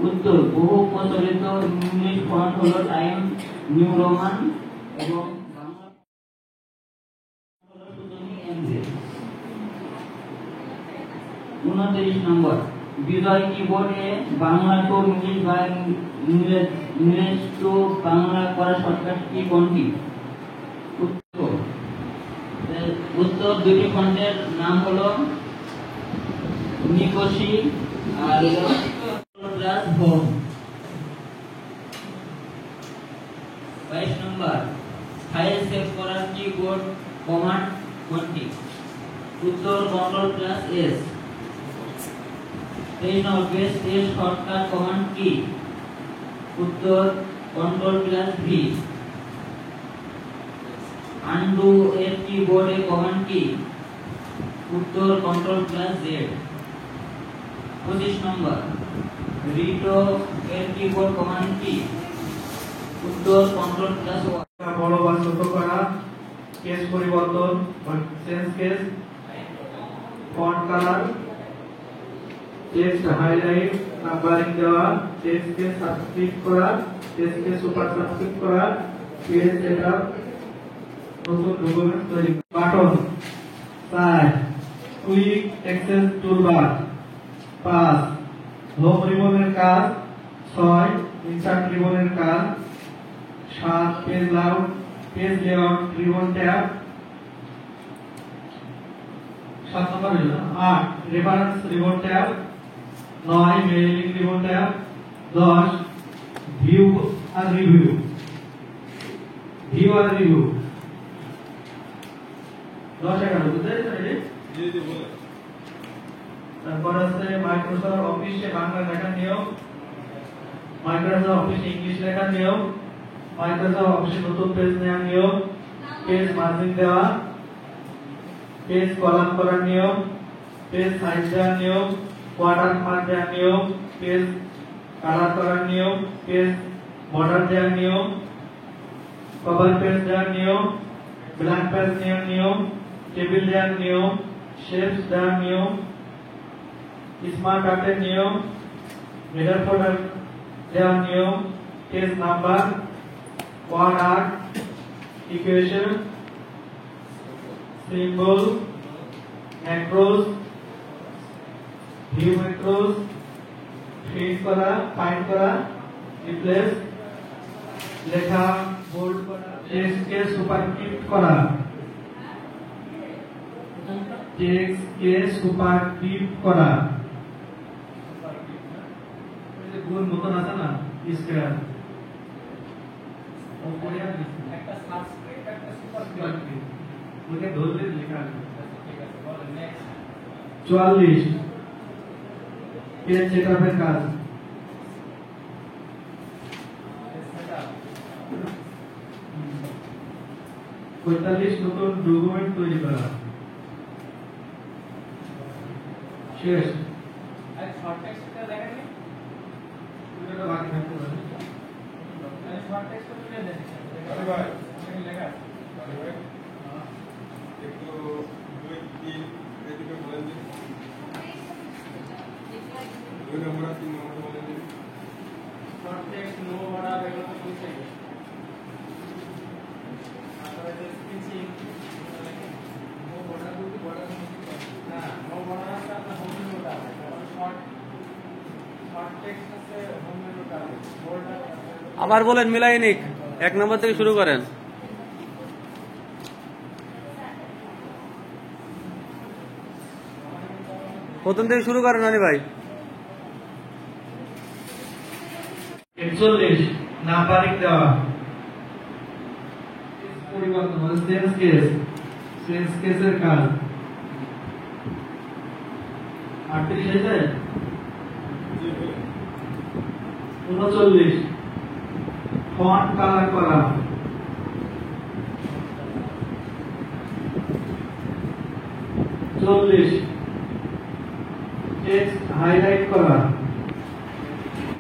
উত্তর বহু প্রচলিত ইংলিশ ফন্ট হলো টাইম নিউ রোমান এবং বাংলা হলো সুতনি এমজে। 29 নম্বর বিজয় কিবোর্ডে বাংলা টু ইংলিশ বা ইংরেজ টু বাংলা করা শর্টকাট কি কোনটি? উত্তর দুটি ফন্টের নাম হলো নিকোসি আর প্লাস হোম। 22 নম্বর ফাইল সেভ করার কিবোর্ড কমান্ড কোনটি? উত্তর কন্ট্রোল প্লাস এস। 23 নম্বর বেস্ট এর শর্টকাট কমান্ড কি? উত্তর কন্ট্রোল প্লাস ভি। আনডু এর কিবোর্ডে কমান্ড কি? উত্তর কন্ট্রোল প্লাস জেড। 25 নম্বর রিটো এর কিবোর্ড কমান্ড কি? উত্তর কন্ট্রোল প্লাস ওয়াই। বড় বা ছোট করা, কেস পরিবর্তন বা change case, font colour, text highlight, numbering দেওয়া, টেক্সটকে সাবস্ক্রাইব করা, টেক্সটকে সুপার সাবস্ক্রাইব করা, পেজ সেটআপ, নতুন ডকুমেন্ট তৈরি। Button 4 quick access toolbar. 5 home রিবনের কাজ। 6 ইনসার্ট রিবনের কাজ। 7 পেজ লেআউট রিবন ট্যাব। 7 নম্বর হলো 8 reference ribbon tab. 9 mailing ribbon tab. 10 view আর রিভিউ। 10-11 বুঝতে পেরেছেন? জি বলে। তারপর আছে মাইক্রোসফট অফিসে বাংলা লেখার নিয়ম, মাইক্রোসফট অফিসে ইংলিশ লেখার নিয়ম, মাইক্রোসফট অফিসে নতুন পেজ নেওয়ার নিয়ম, পেজ মার্জিন দেওয়া, পেজ কলাম করার নিয়ম, পেজ সাইজ দেওয়ার নিয়ম, ওয়াটারমার্ক দেওয়ার নিয়ম, পেজ কালার করার নিয়ম, পেজ বর্ডার দেওয়ার নিয়ম, কভার পেজ দেওয়ার নিয়ম, ব্ল্যাঙ্ক পেজ নেওয়ার নিয়ম, টেবিল দেওয়ার নিয়ম, শেপস দেওয়ার নিয়ম, স্মার্ট আর্টের নিয়ম, হেডার ফোল্ডার দেওয়ার নিয়ম, page number, word art, equation, symbol, macros, view macros, print করা, ফাইন্ড করা, রিপ্লেস, লেখা বোল্ড করা, টেক্সটকে সুপারস্ক্রিপ্ট করা, টেক্সটকে সুপারস্ক্রিপ্ট করা, গোল মতন আছে না স্কয়ার ওপরে একটা সাবস্ক্রিপ্ট একটা সুপারস্ক্রিপ্ট ওকে ধরলে লেখা আছে। ঠিক আছে বলেন নেক্সট। 44 পেজ সেটআপের কাজ। 45 নতুন ডকুমেন্ট তৈরি করা। শেষ। আর শর্ট টেক্সটটা দেখেন নি? এটা বাকি থাকতে পারে। এই শর্ট টেক্সটটা তুলে দেন। আরে ভাই এখানে লেখা আছে। আরে ভাই একটু 2 3 এদিকে বলেন দিন। 2 নম্বর 3 নম্বর বলেন দিন। শর্ট টেক্সট নো বড়া এগুলো তো বুঝতে হবে। আপনারা যে স্পিচিং নো বড়া দুটো বড়া না নো বড়া আছে আপনার হোম মেনুটা আছে। শর্ট টেক্সট আছে হোম মেনুটা আছে। বোল্ডার আবার বলেন মিলাইনিক 1 নম্বর থেকে শুরু করেন। প্রথম থেকে শুরু করেন নানি ভাই। 41 নাম্বারিং দেওয়া, পরিবর্তন মানে চেঞ্জ কেসের কাজ। 38 আছে 39 ফন্ট কালার করা। 40 টেক্সট হাইলাইট করা।